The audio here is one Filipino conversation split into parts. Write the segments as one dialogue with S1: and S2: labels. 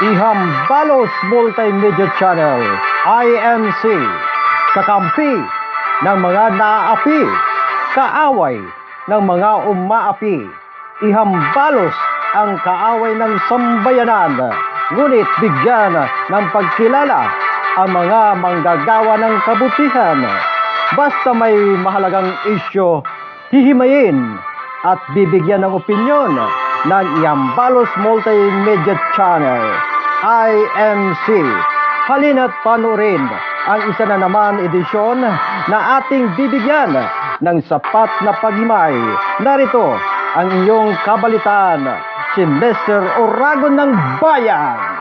S1: Ihambalos Multimedia Channel, IMC, kakampi ng mga naaapi, kaaway ng mga umaapi. Ihambalos ang kaaway ng sambayanan, ngunit bigyan ng pagkilala ang mga manggagawa ng kabutihan. Basta may mahalagang isyo, hihimayin at bibigyan ng opinyon ng Ihambalos Multimedia Channel, IMC. Halina't panurin ang isa na naman edisyon na ating bibigyan ng sapat na paghimay. Narito ang iyong kabalitaan, si Mr. Oragon ng Bayan.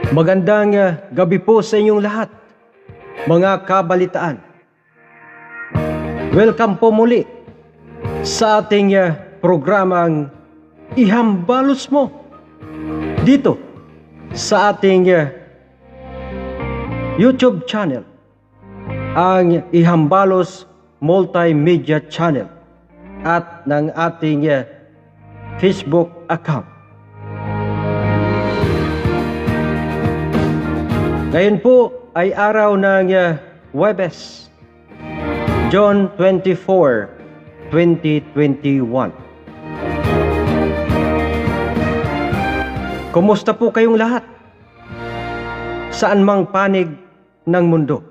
S1: Magandang gabi po sa inyong lahat, mga kabalitaan. Welcome po muli sa ating programang Ihambalos Mo dito sa ating YouTube channel, ang Ihambalos Multimedia Channel, at ng ating Facebook account. Ngayon po ay araw ng Huwebes, June 24, 2021. Kumusta po kayong lahat? Saan mang panig ng mundo?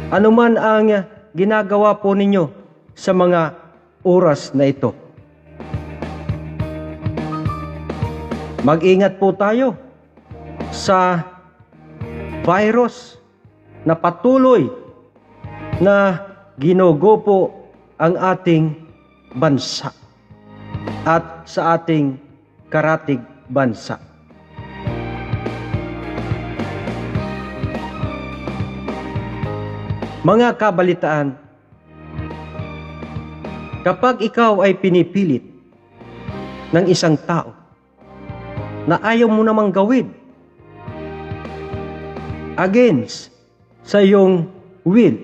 S1: Ano man ang ginagawa po ninyo sa mga oras na ito? Mag-ingat po tayo sa virus na patuloy na ginugupo ang ating bansa at sa ating karatig bansa. Mga kabalitaan, kapag ikaw ay pinipilit ng isang tao na ayaw mo namang gawin against sa iyong will,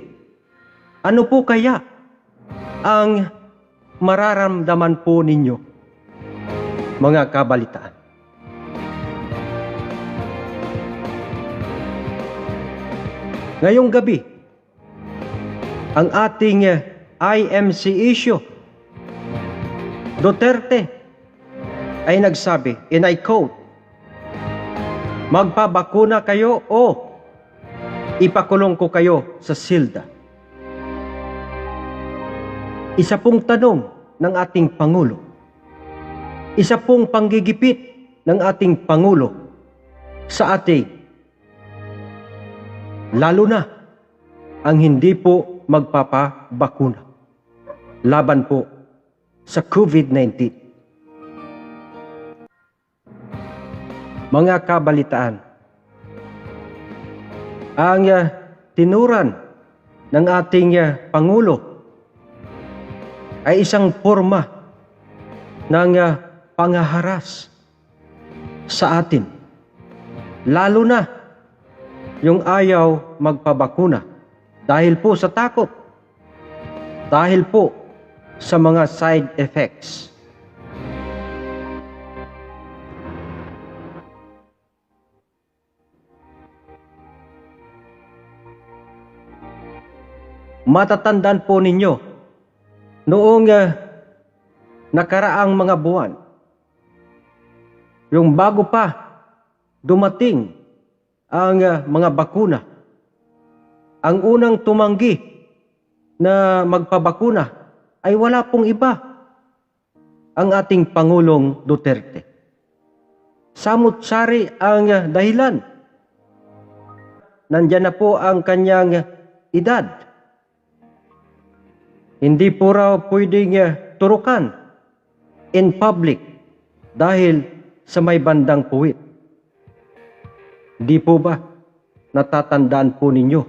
S1: ano po kaya ang mararamdaman po ninyo, mga kabalitaan? Ngayong gabi, ang ating IMC issue, Duterte ay nagsabi, and I quote, "Magpabakuna kayo o ipakulong ko kayo sa silda." Isa pong tanong ng ating Pangulo, isa pong panggigipit ng ating Pangulo sa ating, lalo na ang hindi po magpapabakuna laban po sa COVID-19. Mga kabalitaan, ang tinuran ng ating Pangulo ay isang forma ng panghaharas sa atin, lalo na yung ayaw magpabakuna dahil po sa takot, dahil po sa mga side effects. Matatandaan po ninyo, noong nakaraang mga buwan, yung bago pa dumating ang mga bakuna, ang unang tumanggi na magpabakuna ay wala pong iba, ang ating Pangulong Duterte. Samut-sari ang dahilan. Nandyan na po ang kanyang edad. Hindi po raw pwedeng turukan in public dahil sa may bandang puwit. Di po ba natatandaan po ninyo?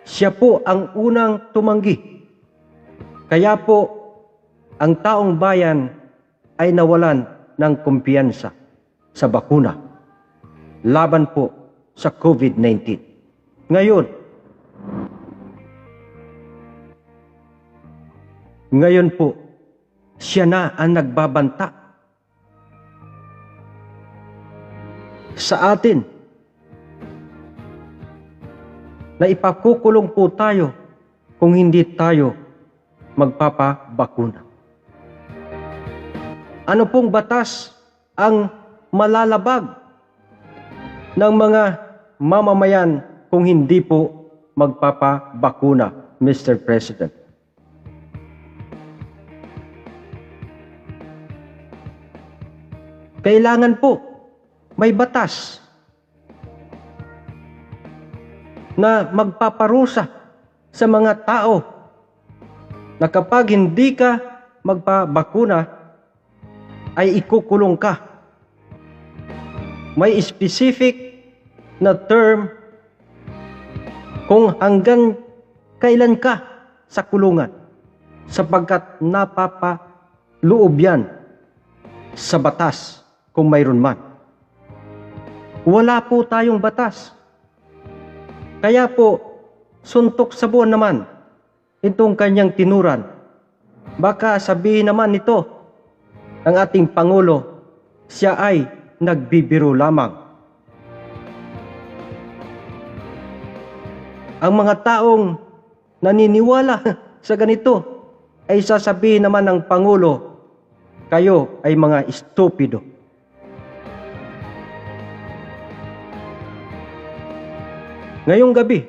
S1: Siya po ang unang tumanggi. Kaya po ang taong bayan ay nawalan ng kumpiyansa sa bakuna laban po sa COVID-19. Ngayon po, siya na ang nagbabanta sa atin na ipakukulong po tayo kung hindi tayo magpapabakuna. Ano pong batas ang malalabag ng mga mamamayan kung hindi po magpapabakuna, Mr. President? Kailangan po may batas na magpaparusa sa mga tao na kapag hindi ka magpabakuna ay ikukulong ka. May specific na term kung hanggang kailan ka sa kulungan sapagkat napapaloob yan sa batas kung mayroon man. Wala po tayong batas. Kaya po, suntok sa buwan naman itong kanyang tinuran. Baka sabihin naman nito ng ating Pangulo, siya ay nagbibiro lamang. Ang mga taong naniniwala sa ganito ay sasabihin naman ng Pangulo, kayo ay mga estupido. Ngayong gabi,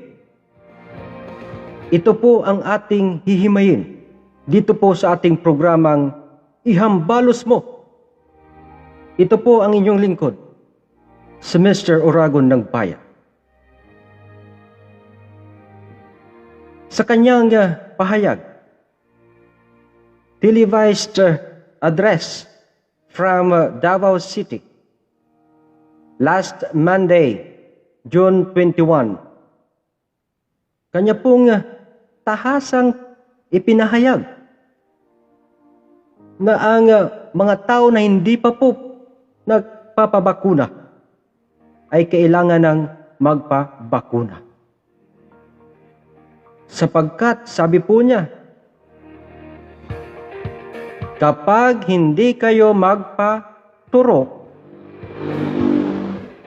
S1: ito po ang ating hihimayin dito po sa ating programang Ihambalos Mo. Ito po ang inyong lingkod, si Mr. Oragon ng Bayan. Sa kanyang pahayag, televised address from Davao City last Monday, June 21, kanya pong tahasang ipinahayag na ang mga tao na hindi pa po nagpapabakuna ay kailangan ng magpabakuna. Sapagkat, sabi po niya, kapag hindi kayo magpaturo,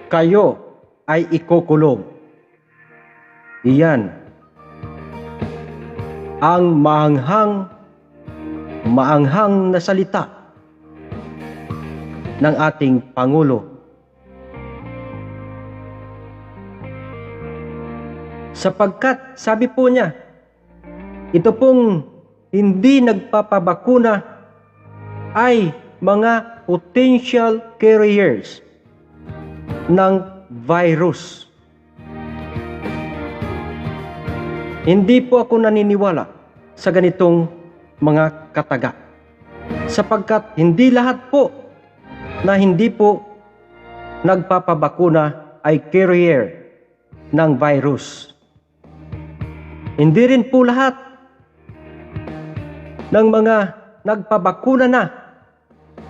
S1: kayo ay ikukulong. Iyan ang maanghang na salita ng ating Pangulo. Sapagkat, sabi po niya, ito pong hindi nagpapabakuna ay mga potential carriers ng virus. Hindi po ako naniniwala sa ganitong mga kataga. Sapagkat hindi lahat po na hindi po nagpapabakuna ay carrier ng virus. Hindi rin po lahat ng mga nagpabakuna na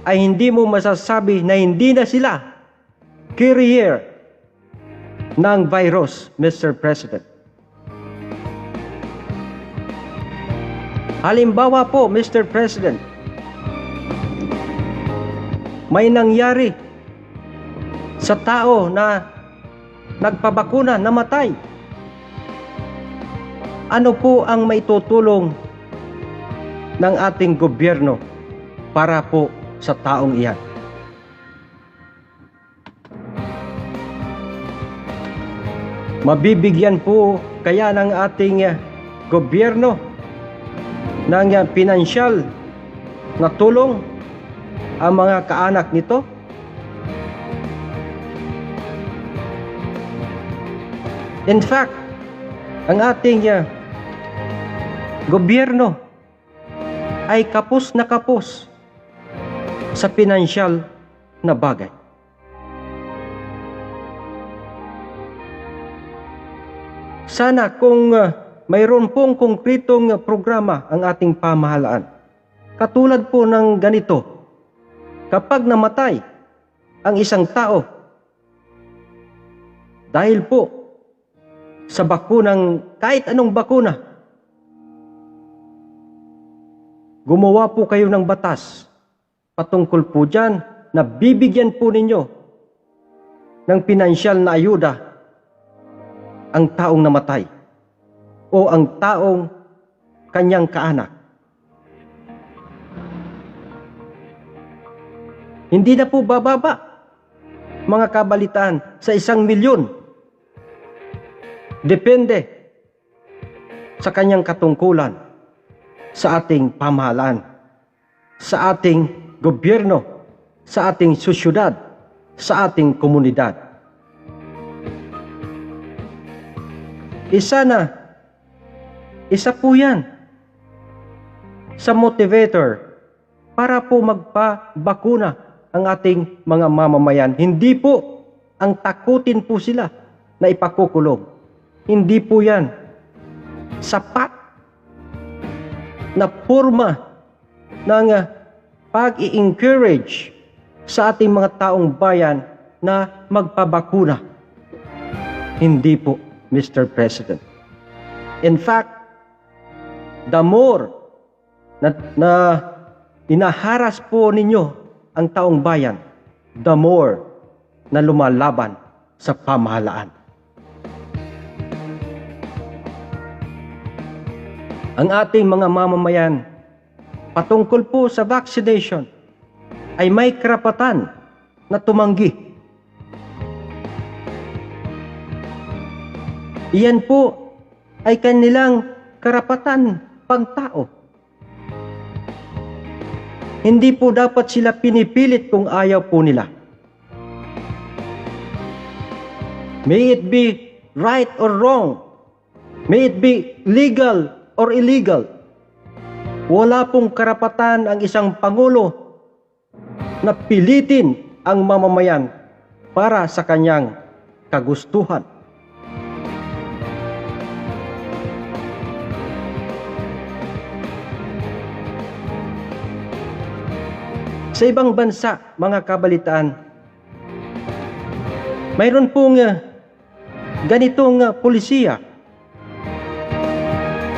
S1: ay hindi mo masasabi na hindi na sila carrier ng virus, Mr. President. Halimbawa po, Mr. President, may nangyari sa tao na nagpabakuna, namatay. Ano po ang maitutulong ng ating gobyerno para po sa taong iyan? Mabibigyan po kaya ng ating gobyerno ng pinansyal na tulong ang mga kaanak nito? In fact, ang ating gobyerno ay kapos na kapos sa pinansyal na bagay. Sana kung mayroon pong konkretong programa ang ating pamahalaan, katulad po ng ganito, kapag namatay ang isang tao Dahil po sa bakunang, kahit anong bakuna, gumawa po kayo ng batas patungkol po dyan na bibigyan po ninyo ng pinansyal na ayuda ang taong namatay o ang taong kanyang kaanak. Hindi na po bababa, mga kabalitaan, sa 1 milyon. Depende sa kanyang katungkulan, sa ating pamahalaan, sa ating gobyerno, sa ating sosyudad, sa ating komunidad. Isa po yan sa motivator para po magpabakuna ang ating mga mamamayan. Hindi po ang takutin po sila na ipakukulong. Hindi po yan sapat na forma ng pag-i-encourage sa ating mga taong bayan na magpabakuna. Hindi po, Mr. President. In fact, the more na inaharas po ninyo ang taong bayan, the more na lumalaban sa pamahalaan. Ang ating mga mamamayan patungkol po sa vaccination ay may karapatan na tumanggi. Iyan po ay kanilang karapatan pangtao. Hindi po dapat sila pinipilit kung ayaw po nila. May it be right or wrong, may it be legal or illegal, wala pong karapatan ang isang pangulo na pilitin ang mamamayan para sa kanyang kagustuhan. Sa ibang bansa, mga kabalitaan, mayroon pong ganitong polisiya,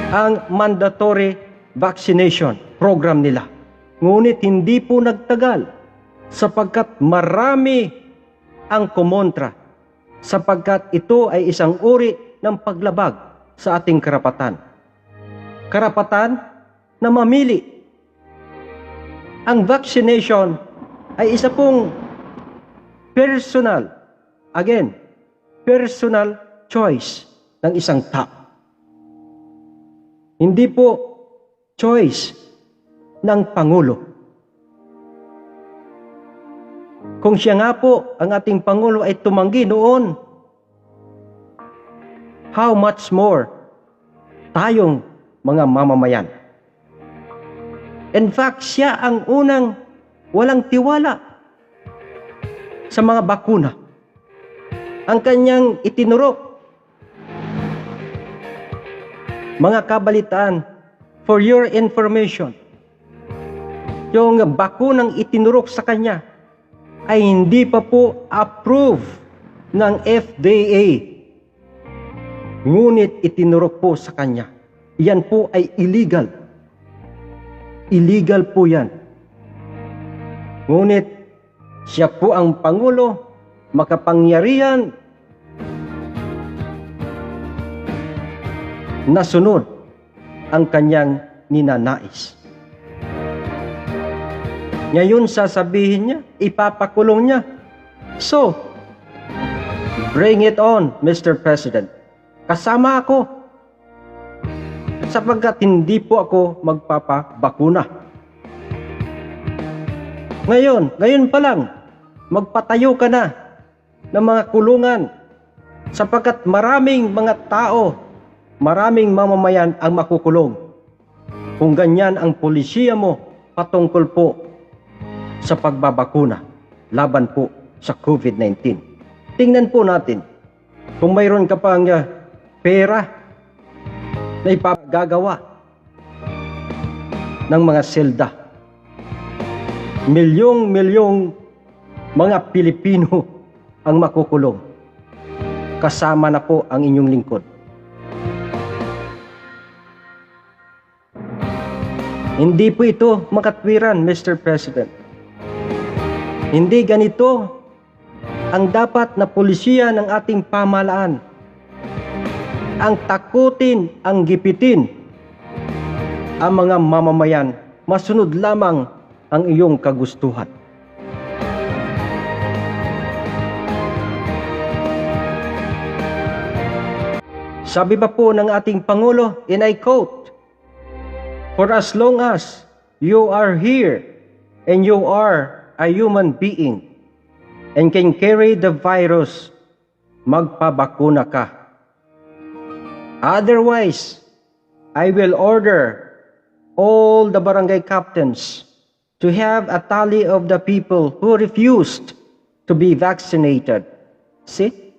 S1: ang mandatory vaccination program nila. Ngunit hindi po nagtagal sapagkat marami ang kumontra, sapagkat ito ay isang uri ng paglabag sa ating karapatan. Karapatan na mamili. Ang vaccination ay isa pong personal choice ng isang tao. Hindi po choice ng Pangulo. Kung siya nga po, ang ating Pangulo ay tumanggi noon, how much more tayong mga mamamayan. In fact, siya ang unang walang tiwala sa mga bakuna. Ang kanyang itinurok, mga kabalitaan, for your information, yung bakunang itinurok sa kanya ay hindi pa po approve ng FDA. Ngunit itinurok po sa kanya. Yan po ay illegal. Illegal po yan. Ngunit siya po ang Pangulo, makapangyarihan, nasunod ang kanyang ninanais. Ngayon sasabihin niya, ipapakulong niya. So, bring it on, Mr. President. Kasama ako. Sapagkat hindi po ako magpapabakuna. Ngayon pa lang, magpatayo ka na ng mga kulungan. Sapagkat maraming mga tao, maraming mamamayan ang makukulong. Kung ganyan ang polisiya mo patungkol po sa pagbabakuna laban po sa COVID-19. Tingnan po natin kung mayroon ka pang pera na ipagagawa ng mga selda. Milyong mga Pilipino ang makukulong. kasama na po ang inyong lingkod. Hindi po ito makatwiran, Mr. President. Hindi ganito ang dapat na pulisiya ng ating pamahalaan. Ang takutin, ang gipitin ang mga mamamayan, masunod lamang ang iyong kagustuhan. Sabi pa po ng ating Pangulo, and I quote, "For as long as you are here and you are a human being and can carry the virus, magpabakuna ka. Otherwise, I will order all the barangay captains to have a tally of the people who refused to be vaccinated." See?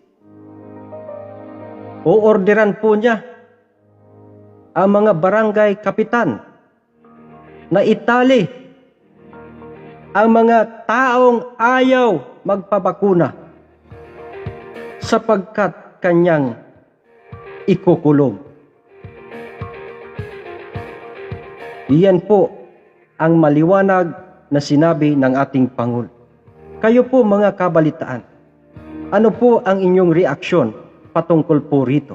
S1: Oorderan po niya ang mga barangay kapitan na itali ang mga taong ayaw magpabakuna sapagkat kanyang ikukulong. Iyan po ang maliwanag na sinabi ng ating Pangulo. Kayo po mga kabalitaan, ano po ang inyong reaksyon patungkol po rito?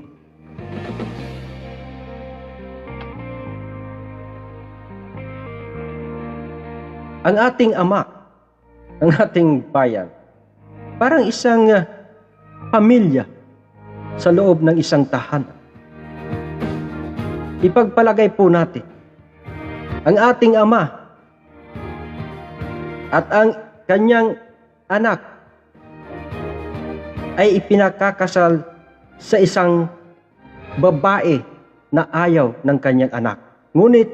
S1: Ang ating ama, ang ating bayan, parang isang pamilya sa loob ng isang tahanan. Ipagpalagay po natin, ang ating ama at ang kanyang anak ay ipinakakasal sa isang babae na ayaw ng kanyang anak. Ngunit,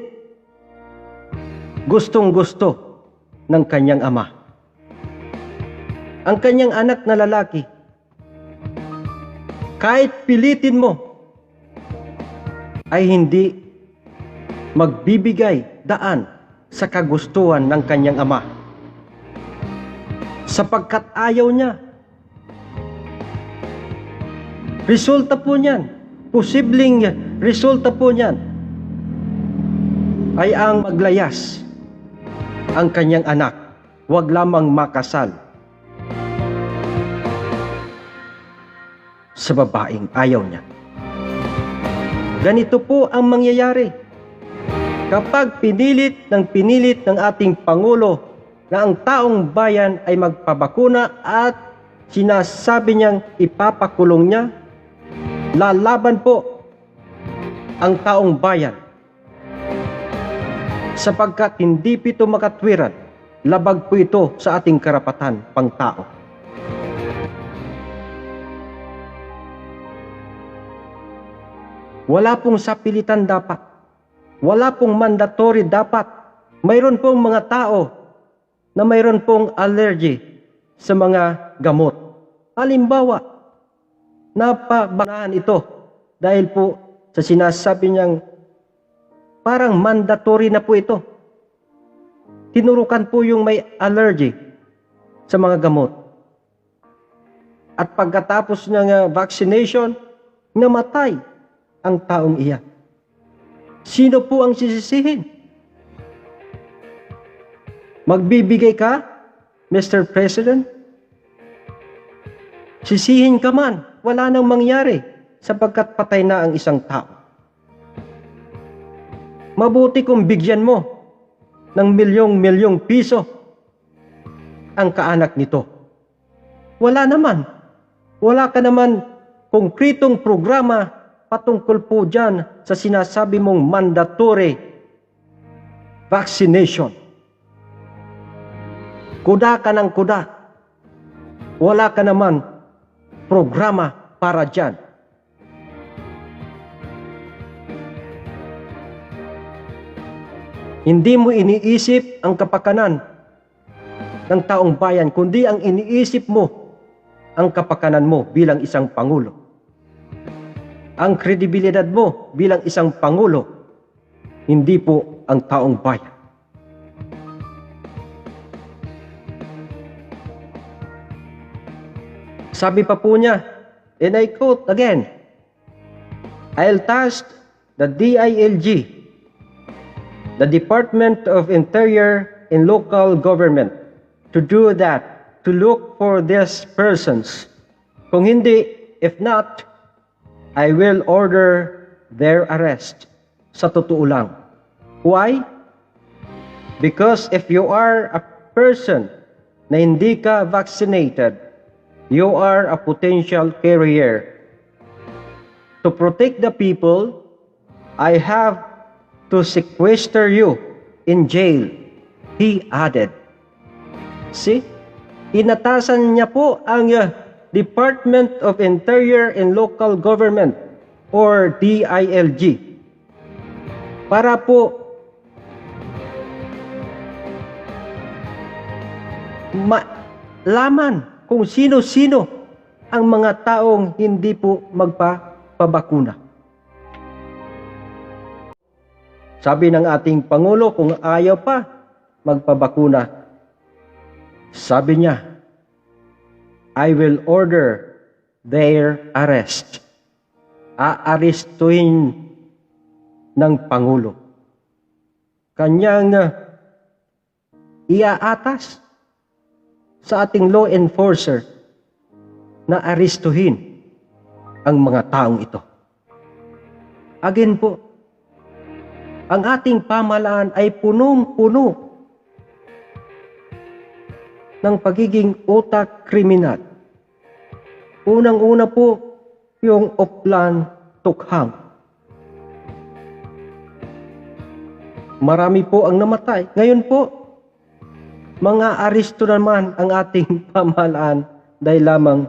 S1: gustong-gusto ng kanyang ama. Ang kanyang anak na lalaki, kahit pilitin mo, ay hindi magbibigay daan sa kagustuhan ng kanyang ama. Sapagkat ayaw niya. Resulta po niyan, posibleng resulta po niyan, ay ang maglayas ang kanyang anak, wag lamang makasal sa babaeng ayaw niya. Ganito po ang mangyayari kapag pinilit ng ating Pangulo na ang taong bayan ay magpabakuna at sinasabi niyang ipapakulong niya, lalaban po ang taong bayan sapagkat hindi po ito makatwiran, labag po ito sa ating karapatan pangtao. Wala pong sapilitan dapat. Wala pong mandatory dapat. Mayroon pong mga tao na mayroon pong allergy sa mga gamot. Halimbawa, napabanahan ito dahil po sa sinasabi niyang parang mandatory na po ito. Tinurukan po yung may allergy sa mga gamot. At pagkatapos ng vaccination, namatay ang taong iyan. Sino po ang sisisihin? Magbibigay ka, Mr. President? Sisihin ka man, wala nang mangyari sapagkat patay na ang isang tao. Mabuti kung bigyan mo ng milyong-milyong piso ang kaanak nito. Wala naman. Wala ka naman konkretong programa patungkol po dyan sa sinasabi mong mandatory vaccination. Kuda ka ng kuda. Wala ka naman programa para dyan. Hindi mo iniisip ang kapakanan ng taong bayan, kundi ang iniisip mo ang kapakanan mo bilang isang pangulo. Ang kredibilidad mo bilang isang pangulo, hindi po ang taong bayan. Sabi pa po niya, and I quote again, I'll task the DILG, the Department of Interior and Local Government, to do that, to look for these persons. Kung hindi, if not, I will order their arrest. Sa totoo lang. Why? Because if you are a person na hindi ka vaccinated, you are a potential carrier. To protect the people, I have to sequester you in jail, he added. See? Inatasan niya po ang Department of Interior and Local Government or DILG para po malaman kung sino-sino ang mga taong hindi po magpapabakuna. Sabi ng ating Pangulo, kung ayaw pa magpabakuna, sabi niya, I will order their arrest. Aarestuhin ng Pangulo. Kanyang iaatas sa ating law enforcer na arestuhin ang mga taong ito. Again po, ang ating pamahalaan ay punong-puno ng pagiging utak kriminal. Unang-una po, yung Oplan Tukhang. Marami po ang namatay. Ngayon po, mga aresto naman ang ating pamahalaan dahil lamang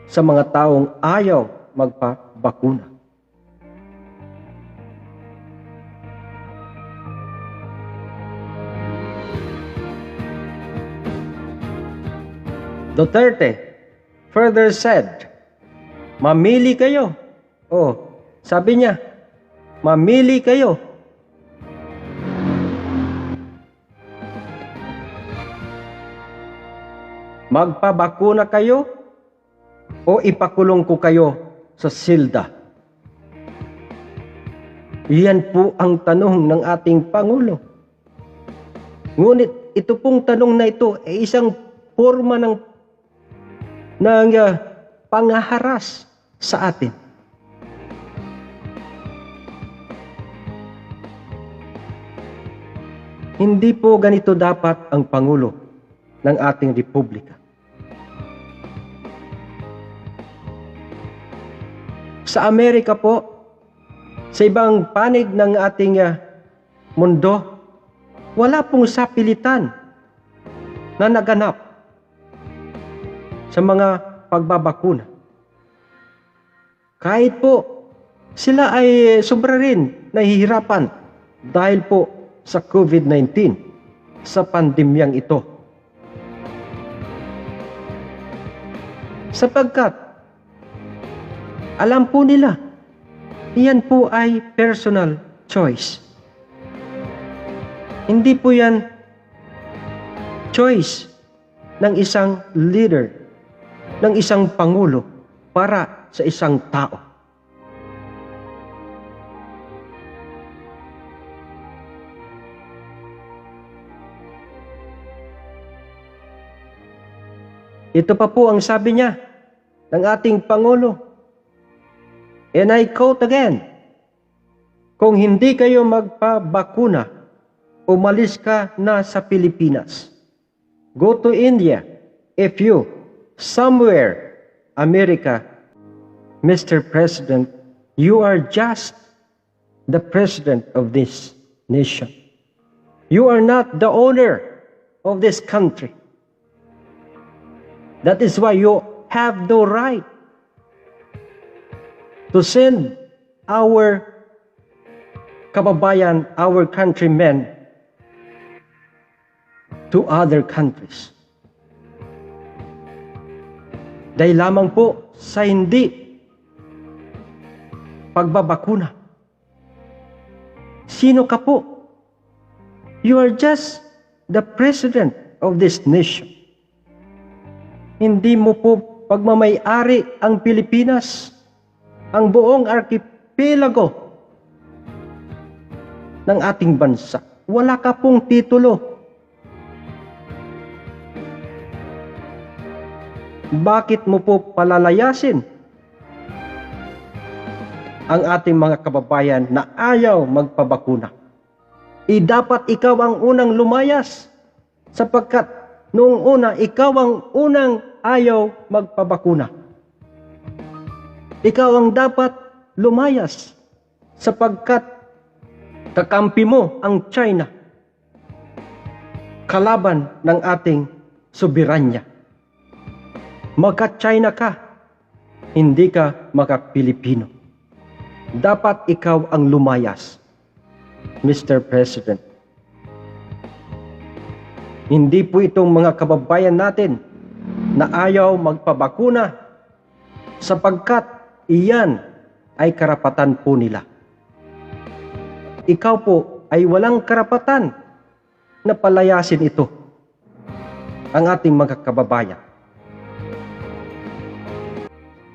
S1: sa mga taong ayaw magpabakuna. Duterte further said, mamili kayo. Oh, sabi niya, mamili kayo. Magpabakuna kayo o ipakulong ko kayo sa silda. Iyan po ang tanong ng ating Pangulo. Ngunit ito pong tanong na ito ay isang forma ng pangaharas sa atin. Hindi po ganito dapat ang Pangulo ng ating Republika. Sa Amerika po, sa ibang panig ng ating mundo, wala pong sapilitan na naganap sa mga pagbabakuna. Kahit po sila ay sobra rin nahihirapan dahil po sa COVID-19, sa pandemyang ito. Sapagkat alam po nila, iyan po ay personal choice. Hindi po yan choice ng isang leader, ng isang pangulo para sa isang tao. Ito pa po ang sabi niya ng ating Pangulo. And I quote again, kung hindi kayo magpabakuna, umalis ka na sa Pilipinas. Go to India if you somewhere, America, Mr. President, you are just the president of this nation. You are not the owner of this country. That is why you have no right to send our kababayan, our countrymen, to other countries. Dahil lamang po sa hindi pagbabakuna. Sino ka po? You are just the president of this nation. Hindi mo po pagmamay-ari ang Pilipinas, ang buong arkipelago ng ating bansa. Wala ka pong titulo. Bakit mo po palalayasin ang ating mga kababayan na ayaw magpabakuna? Dapat ikaw ang unang lumayas, sapagkat noong una, ikaw ang unang ayaw magpabakuna. Ikaw ang dapat lumayas, sapagkat kakampi mo ang China, kalaban ng ating soberanya. Magka-China ka, hindi ka maka-Pilipino. Dapat ikaw ang lumayas, Mr. President. Hindi po itong mga kababayan natin na ayaw magpabakuna, sapagkat iyan ay karapatan po nila. Ikaw po ay walang karapatan na palayasin ito, ang ating mga kababayan.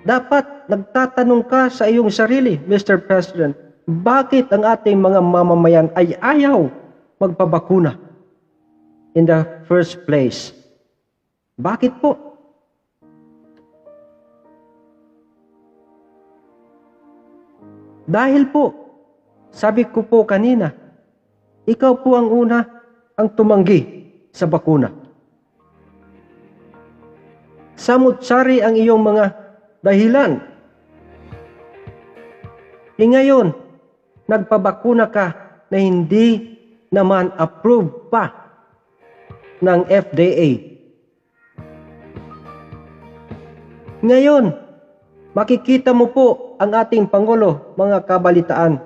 S1: Dapat nagtatanong ka sa iyong sarili, Mr. President, bakit ang ating mga mamamayan ay ayaw magpabakuna in the first place? Bakit po? Dahil po, sabi ko po kanina, ikaw po ang una ang tumanggi sa bakuna. Samut-sari ang iyong mga dahilan. Ngayon, nagpabakuna ka na hindi naman approved pa ng FDA. Ngayon, makikita mo po ang ating Pangulo, mga kabalitaan,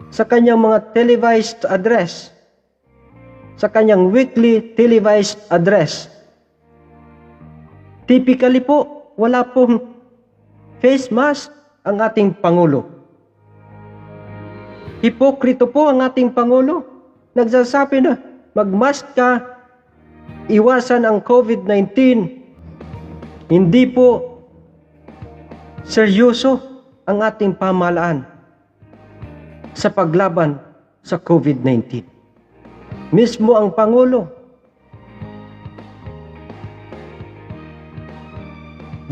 S1: sa kanyang mga televised address, sa kanyang weekly televised address. Typically po, wala pong face mask ang ating Pangulo. Hipokrito po ang ating Pangulo. Nagsasabi na magmask ka, iwasan ang COVID-19. Hindi po seryoso ang ating pamahalaan sa paglaban sa COVID-19. Mismo ang Pangulo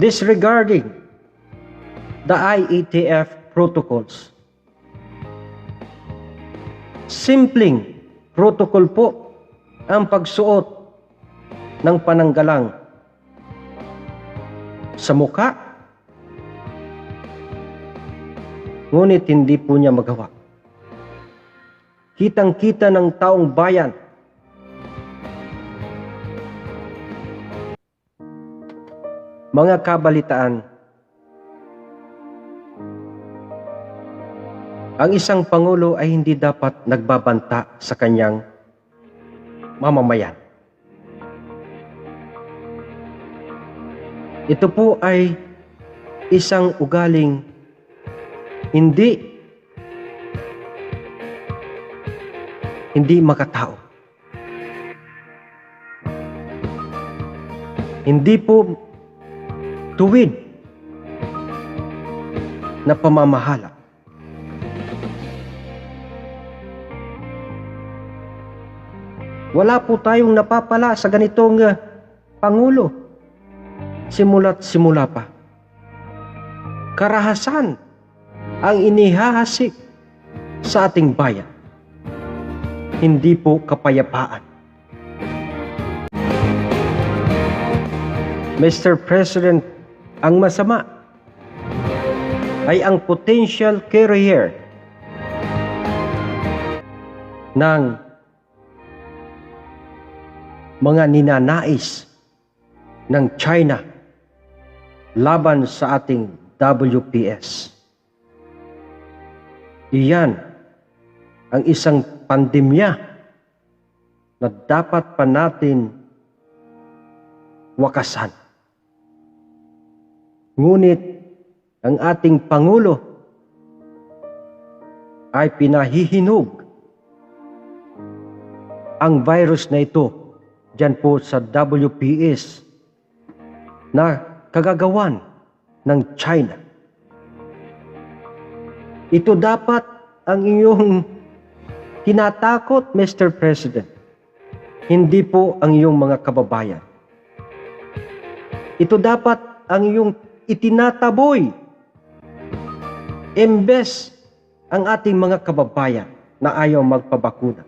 S1: disregarding the IATF protocols. Simpleng protocol po ang pagsuot ng pananggalang sa mukha, ngunit hindi po niya magawa. Kitang-kita ng taong bayan mga kabalitaan. Ang isang Pangulo ay hindi dapat nagbabanta sa kanyang mamamayan. Ito po ay isang ugaling hindi makatao. Hindi po tuwid na pamamahala. Wala po tayong napapala sa ganitong Pangulo. Simula't simula pa. Karahasan ang inihahasik sa ating bayan. Hindi po kapayapaan. Mr. President, ang masama ay ang potential carrier ng mga ninanais ng China laban sa ating WPS. Iyan ang isang pandemya na dapat pa natin wakasan. Ngunit ang ating Pangulo ay pinahihinog ang virus na ito dyan po sa WPS na kagagawan ng China. Ito dapat ang iyong tinatakot, Mr. President. Hindi po ang iyong mga kababayan. Ito dapat ang iyong itinataboy. Imbes ang ating mga kababayan na ayaw magpabakuna.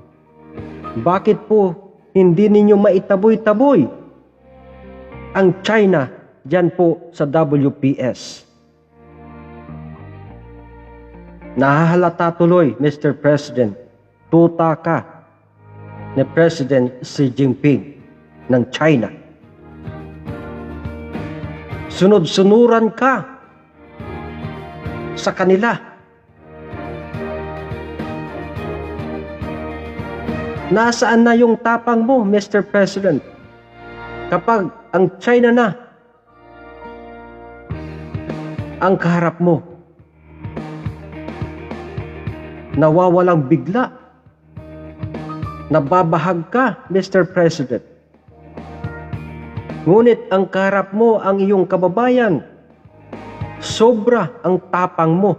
S1: Bakit po hindi ninyo maitaboy-taboy ang China dyan po sa WPS? Nahahalata tuloy, Mr. President, tuta ka ni President Xi Jinping ng China. Sunod-sunuran ka sa kanila. Nasaan na yung tapang mo, Mr. President? Kapag ang China na ang kaharap mo, nawawalang bigla, nababahag ka, Mr. President. Ngunit ang kaharap mo ang iyong kababayan, sobra ang tapang mo.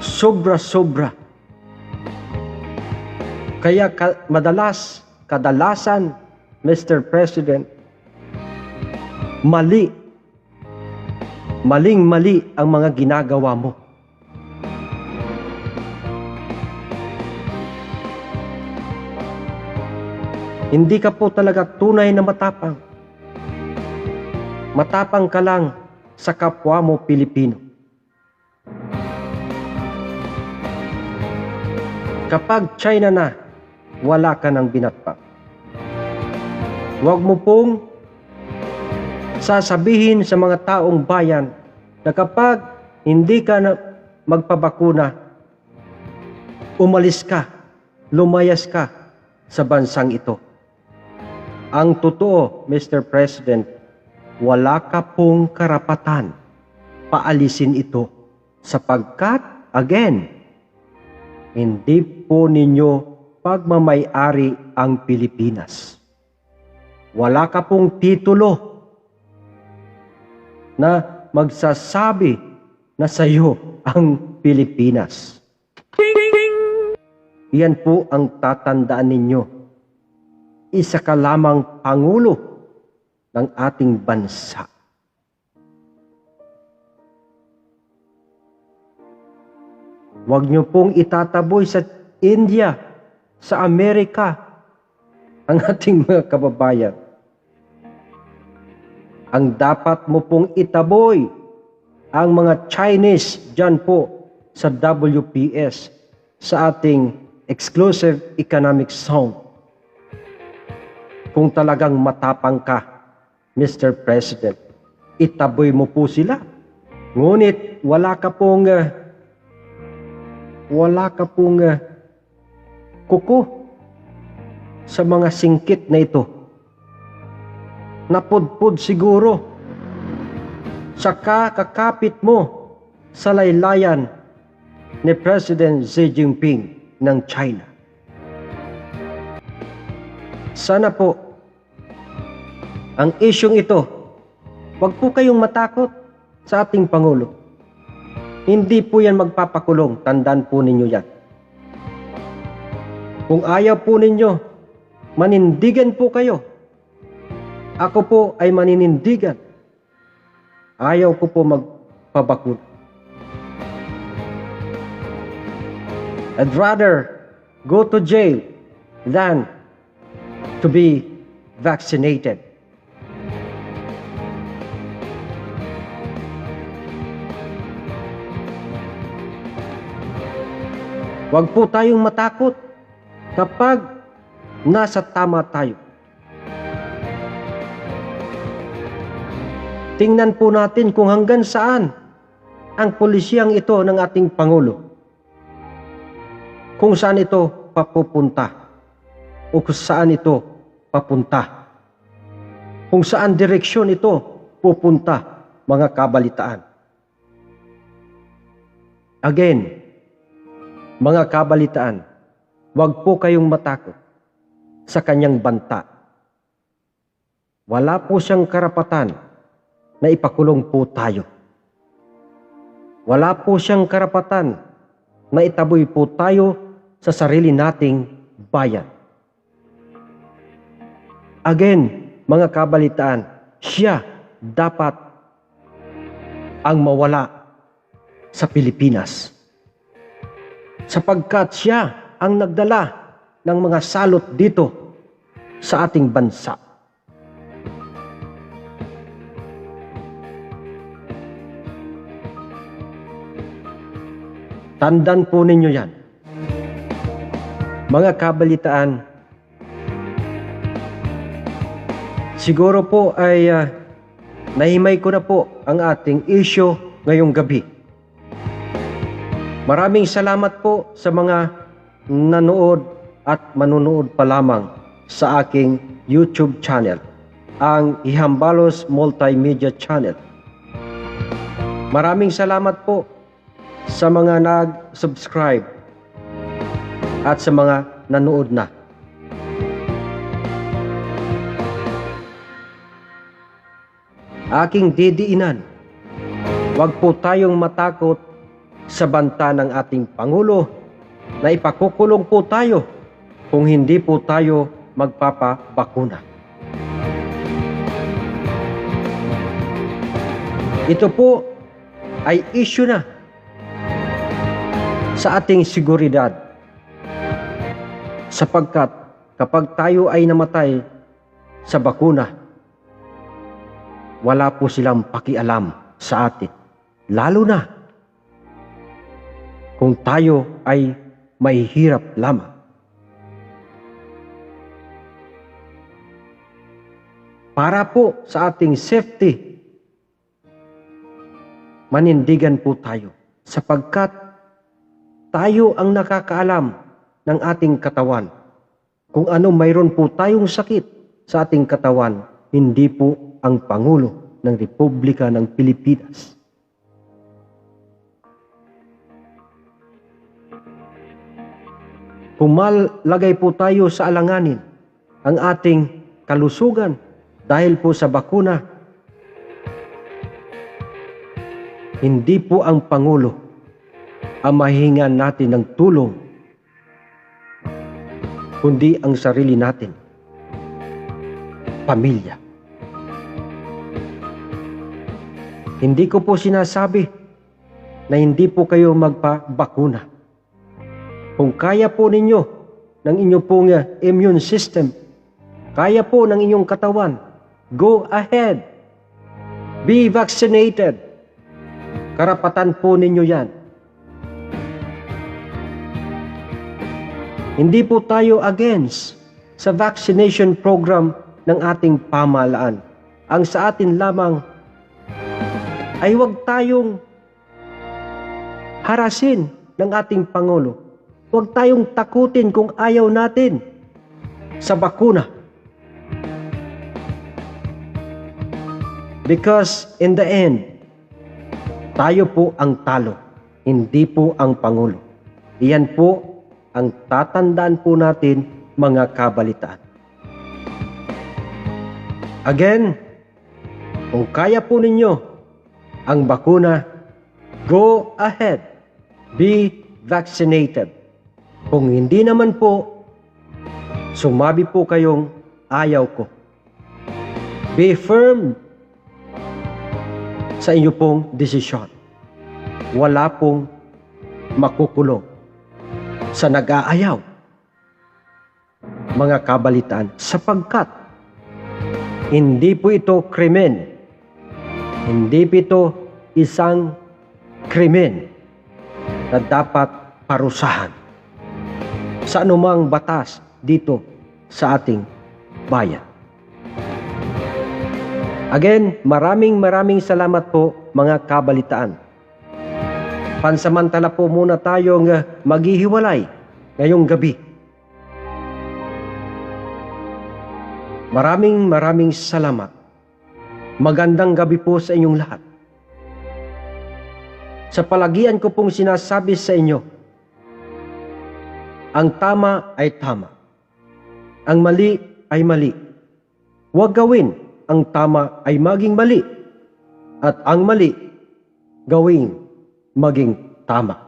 S1: Sobra-sobra. Kaya kadalasan, Mr. President, maling-mali ang mga ginagawa mo. Hindi ka po talaga tunay na matapang. Matapang ka lang sa kapwa mo Pilipino. Kapag China na, wala ka ng binatpak. Huwag mo pong sasabihin sa mga taong bayan na kapag hindi ka na magpabakuna, umalis ka, lumayas ka sa bansang ito. Ang totoo, Mr. President, wala ka pong karapatan paalisin ito sapagkat, again, hindi po ninyo pagmamay-ari ang Pilipinas. Wala ka pong titulo na magsasabi na sa iyo ang Pilipinas. Iyan po ang tatandaan ninyo. Isa ka lamang Pangulo ng ating bansa. Huwag niyo pong itataboy sa India, sa Amerika, ang ating mga kababayan. Ang dapat mo pong itaboy ang mga Chinese dyan po sa WPS, sa ating exclusive economic zone. Kung talagang matapang ka, Mr. President, itaboy mo po sila. Ngunit wala ka pong kuko sa mga singkit na ito. Napudpud siguro sa kakapit mo sa laylayan ni President Xi Jinping ng China. Sana po ang isyong ito, huwag po kayong matakot sa ating Pangulo. Hindi po yan magpapakulong, tandaan po ninyo yan. Kung ayaw po ninyo, manindigan po kayo. Ako po ay maninindigan. Ayaw ko po magpabakuna. I'd rather go to jail than to be vaccinated. Huwag po tayong matakot kapag nasa tama tayo. Tingnan po natin kung hanggang saan ang pulisyang ito ng ating Pangulo. Kung saan ito papupunta o kung saan ito papunta. Kung saan direksyon ito pupunta, mga kabalitaan. Again, mga kabalitaan, huwag po kayong matakot sa kanyang banta. Wala po siyang karapatan na ipakulong po tayo. Wala po siyang karapatan na itaboy po tayo sa sarili nating bayan. Again, mga kabalitaan, siya dapat ang mawala sa Pilipinas. Sapagkat siya ang nagdala ng mga salot dito sa ating bansa. Tandaan po ninyo yan. Mga kabalitaan, siguro po ay nahimay ko na po ang ating issue ngayong gabi. Maraming salamat po sa mga nanood at manunood pa lamang sa aking YouTube channel, ang Ihambalos Multimedia Channel. Maraming salamat po sa mga nag-subscribe at sa mga nanood na. Aking didiinan, huwag po tayong matakot sa banta ng ating Pangulo na ipakukulong po tayo kung hindi po tayo magpapabakuna. Ito po ay issue na sa ating seguridad, sapagkat kapag tayo ay namatay sa bakuna, wala po silang pakialam sa atin, lalo na kung tayo ay may hirap lamang. Para po sa ating safety, manindigan po tayo, sapagkat tayo ang nakakaalam ng ating katawan. Kung ano mayroon po tayong sakit sa ating katawan, hindi po ang Pangulo ng Republika ng Pilipinas. Kung malagay po tayo sa alanganin ang ating kalusugan dahil po sa bakuna, hindi po ang Pangulo ang mahihingan natin ng tulong, kundi ang sarili natin, pamilya. Hindi ko po sinasabi na hindi po kayo magpabakuna. Kung kaya po ninyo ng inyong pong immune system, kaya po ng inyong katawan, go ahead. Be vaccinated. Karapatan po ninyo yan. Hindi po tayo against sa vaccination program ng ating pamahalaan. Ang sa atin lamang ay huwag tayong harasin ng ating Pangulo. Huwag tayong takutin kung ayaw natin sa bakuna. Because in the end, tayo po ang talo, hindi po ang Pangulo. Iyan po ang tatandaan po natin, mga kabalitaan. Again, kung kaya po ninyo ang bakuna, go ahead. Be vaccinated. Kung hindi naman po, sumabi po kayong ayaw ko. Be firm sa inyo pong desisyon. Wala pong makukulong sa nag-aayaw, mga kabalitaan, sapagkat hindi po ito krimen. Hindi po ito isang krimen na dapat parusahan sa anumang batas dito sa ating bayan. Again, maraming salamat po, mga kabalitaan. Pansamantala po muna tayong maghihiwalay ngayong gabi. Maraming salamat. Magandang gabi po sa inyong lahat. Sa palagian ko pong sinasabi sa inyo, ang tama ay tama. Ang mali ay mali. Huwag gawin ang tama ay maging mali. at ang mali gawing maging tama.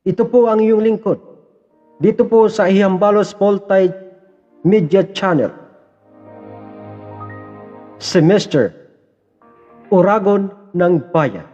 S1: Ito po ang iyong lingkod. Dito po sa Ihambalos Multimedia Channel. Semester, Oragon ng Bayan.